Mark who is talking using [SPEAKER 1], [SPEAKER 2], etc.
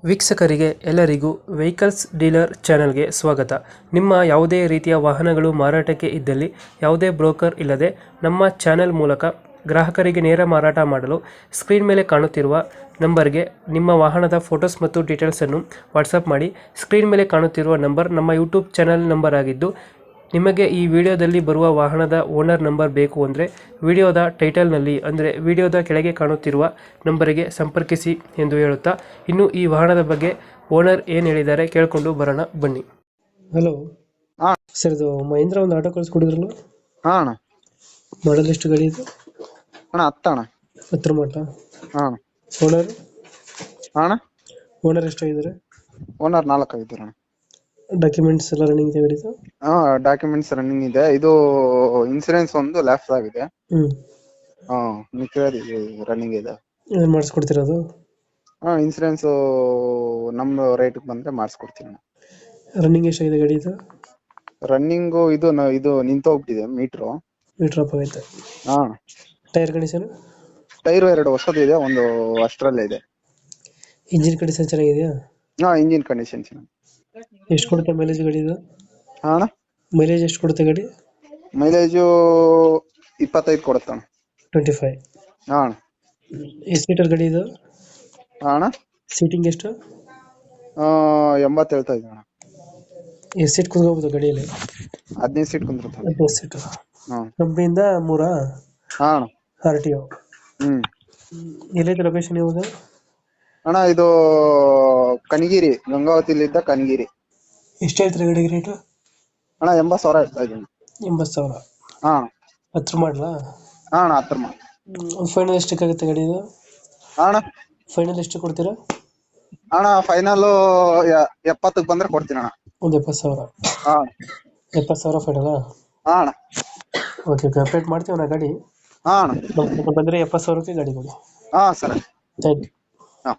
[SPEAKER 1] ವೀಕ್ಷಕರಿಗೆ ಎಲ್ಲರಿಗೂ vehicles dealer ಚಾನೆಲ್ಗೆ ಸ್ವಾಗತ. ನಿಮ್ಮ ಯಾವುದೇ ರೀತಿಯ ವಾಹನಗಳು ಮಾರಾಟಕ್ಕೆ ಇದ್ದಲ್ಲಿ ಯಾವುದೇ ಬ್ರೋಕರ್ ಇಲ್ಲದೆ ನಮ್ಮ ಚಾನೆಲ್ ಮೂಲಕ ಗ್ರಾಹಕರಿಗೆ ನೇರ ಮಾರಾಟ ಮಾಡಲು ಸ್ಕ್ರೀನ್ ಮೇಲೆ ಕಾಣುತ್ತಿರುವ ನಂಬರ್ಗೆ ನಿಮ್ಮ ವಾಹನದ ಫೋಟೋಸ್ ಮತ್ತು ಡೀಟೇಲ್ಸನ್ನು ವಾಟ್ಸಪ್ ಮಾಡಿ. ಸ್ಕ್ರೀನ್ ಮೇಲೆ ಕಾಣುತ್ತಿರುವ ನಂಬರ್ ನಮ್ಮ ಯೂಟ್ಯೂಬ್ ಚಾನೆಲ್ ನಂಬರ್ ಆಗಿದ್ದು, ನಿಮಗೆ ಈ ವಿಡಿಯೋದಲ್ಲಿ ಬರುವ ವಾಹನದ ಓನರ್ ನಂಬರ್ ಬೇಕು ಅಂದರೆ ವಿಡಿಯೋದ ಟೈಟಲ್ನಲ್ಲಿ ಅಂದರೆ ವಿಡಿಯೋದ ಕೆಳಗೆ ಕಾಣುತ್ತಿರುವ ನಂಬರಿಗೆ ಸಂಪರ್ಕಿಸಿ ಎಂದು ಹೇಳುತ್ತಾ, ಇನ್ನು ಈ ವಾಹನದ ಬಗ್ಗೆ ಓನರ್ ಏನು ಹೇಳಿದ್ದಾರೆ ಕೇಳಿಕೊಂಡು ಬರೋಣ ಬನ್ನಿ. ಹಲೋ
[SPEAKER 2] ಹಾ
[SPEAKER 1] ಸರ್, ಇದು ಮಹೇಂದ್ರ ಒಂದು ಆಟೋ ಕಳಿಸ್ಕೊಡಿದ್ರಲ್ಲ,
[SPEAKER 2] ಹಾ ಅಣ್ಣ.
[SPEAKER 1] ಮಾಡಲ್ ಎಷ್ಟು ಗಾಡಿ ಇದು?
[SPEAKER 2] ಅಣ್ಣ ಹತ್ತಣ್ಣ.
[SPEAKER 1] 10 ಮಾಡ.
[SPEAKER 2] ಹಾ
[SPEAKER 1] ಓನರ್
[SPEAKER 2] ಅಣ್ಣ.
[SPEAKER 1] ಓನರ್ ಎಷ್ಟಾಗಿದ್ದಾರೆ?
[SPEAKER 2] ಓನರ್ 4 ಆಗಿದ್ದೀರ ಅಣ್ಣ.
[SPEAKER 1] ಡಾಕ್ಯುಮೆಂಟ್ಸ್ ಎಲ್ಲ ರನ್ನಿಂಗ್ ಇದೆ ಗಾಡಿದು?
[SPEAKER 2] ಹಾ ಡಾಕ್ಯುಮೆಂಟ್ಸ್ ರನ್ನಿಂಗ್ ಇದೆ. ಇದು ಇನ್ಸೂರೆನ್ಸ್ ಒಂದು ಲ್ಯಾಪ್ಸ್ ಆಗಿದೆ. ಹಾ ಮಿಕ್ಕಿರೋದು ರನ್ನಿಂಗ್ ಇದೆ.
[SPEAKER 1] ಏನು ಮಾಡಿಸ್ಕೊಡ್ತಿರೋದು?
[SPEAKER 2] ಹಾ ಇನ್ಸೂರೆನ್ಸ್ ನಮ್ಮ ರೇಟ್ ಬಂದ್ರೆ ಮಾಡಿಸ್ಕೊಡ್ತೀನಿ ಅಣ್ಣ.
[SPEAKER 1] ರನ್ನಿಂಗ್ ಎಷ್ಟಾಗಿದೆ ಗಾಡಿ ಇದು?
[SPEAKER 2] ರನ್ನಿಂಗು ಇದು ನಿಂತೋಗ್ಬಿಟ್ಟಿದೆ ಮೀಟ್ರು.
[SPEAKER 1] ಮೀಟರ್ ಅಪ್ ಆಗೈತೆ.
[SPEAKER 2] ಹಾ
[SPEAKER 1] ಟೈರ್ ಕಂಡೀಷನ್?
[SPEAKER 2] ಟೈರು 2 ಹೊಸದು ಇದೆ, ಒಂದು ಅಷ್ಟರಲ್ಲೇ ಇದೆ.
[SPEAKER 1] ಇಂಜಿನ್ ಕಂಡೀಷನ್ ಚೆನ್ನಾಗಿದೆಯಾ?
[SPEAKER 2] ಹಾ ಇಂಜಿನ್ ಕಂಡೀಷನ್ ಚೆನ್ನಾಗಿ.
[SPEAKER 1] ಎಷ್ಟು ಕೊಡುತ್ತೆ ಮೈಲೇಜ್ ಗಾಡಿ ಇದು?
[SPEAKER 2] ಹಾ ಅಣ್ಣ.
[SPEAKER 1] ಮೈಲೇಜ್ ಎಷ್ಟು ಕೊಡುತ್ತೆ ಗಾಡಿ?
[SPEAKER 2] ಮೈಲೇಜು 25 ಕೊಡುತ್ತೆ ಅಣ್ಣ.
[SPEAKER 1] 25.
[SPEAKER 2] ಹಾ ಅಣ್ಣ.
[SPEAKER 1] ಎಷ್ಟು ಸೀಟರ್ ಗಾಡಿ ಇದು?
[SPEAKER 2] ಹಾ ಅಣ್ಣ.
[SPEAKER 1] ಸೀಟಿಂಗ್ ಎಷ್ಟು?
[SPEAKER 2] 80 ಹೇಳ್ತಾ ಇದ್ದೀನಿ ಅಣ್ಣ.
[SPEAKER 1] ಎಷ್ಟು ಸೀಟ್ ಕೂತ್ಕೋಬೋದು ಗಾಡಿಯಲ್ಲಿ?
[SPEAKER 2] 15 ಸೀಟ್ ಕುಂದಿರುತ್ತೆ.
[SPEAKER 1] 15 ಸೀಟ್.
[SPEAKER 2] ಹಾ
[SPEAKER 1] ಕಂಪ್ನಿಯಿಂದ 3
[SPEAKER 2] ಹಾ ಅಣ್ಣ.
[SPEAKER 1] RTO. ಎಲ್ಲೈತೆ ಲೊಕೇಶನ್ ಇವಾಗ?
[SPEAKER 2] ಅಣ್ಣ ಇದು ಕನಗಿರಿ, ಗಂಗಾವತಿಲಿದ್ದ ಕನಗಿರಿ.
[SPEAKER 1] ಎಷ್ಟು ಹೇಳ್ತೀರಾ ಗಾಡಿಗೆ ರೇಟು?
[SPEAKER 2] ಅಣ್ಣ 80,000 ಹೇಳ್ತಾ ಇದ್ದೀನಿ.
[SPEAKER 1] 80,000.
[SPEAKER 2] ಹಾ
[SPEAKER 1] 10 ಮಾಡಲಾ?
[SPEAKER 2] ಹಾ ಅಣ್ಣ 10 ಮಾಡಿ.
[SPEAKER 1] ಒಂದು ಫೈನಲ್ ಎಷ್ಟಕ್ಕಾಗುತ್ತೆ ಗಾಡಿ ಇದು?
[SPEAKER 2] ಹಾ ಅಣ್ಣ.
[SPEAKER 1] ಫೈನಲ್ ಎಷ್ಟು ಕೊಡ್ತೀರಾ?
[SPEAKER 2] ಅಣ್ಣ ಫೈನಲ್ 70ಕ್ಕೆ ಬಂದ್ರೆ ಕೊಡ್ತೀನಿ ಅಣ್ಣ.
[SPEAKER 1] ಒಂದು 70,000.
[SPEAKER 2] ಹಾ
[SPEAKER 1] 70,000 ಫೈನಲಾ?
[SPEAKER 2] ಹಾ ಅಣ್ಣ.
[SPEAKER 1] ಓಕೆ ಓಕೆ, ಅಪ್ಡೇಟ್ ಮಾಡ್ತೀವಿ ನಾ ಗಾಡಿ.
[SPEAKER 2] ಹಾ ಅಣ್ಣ.
[SPEAKER 1] ಬಂದರೆ 70,000ಕ್ಕೆ ಗಾಡಿ ಕೊಡಿ.
[SPEAKER 2] ಹಾ ಸರಿ.
[SPEAKER 1] Thank you.
[SPEAKER 2] ಹಾ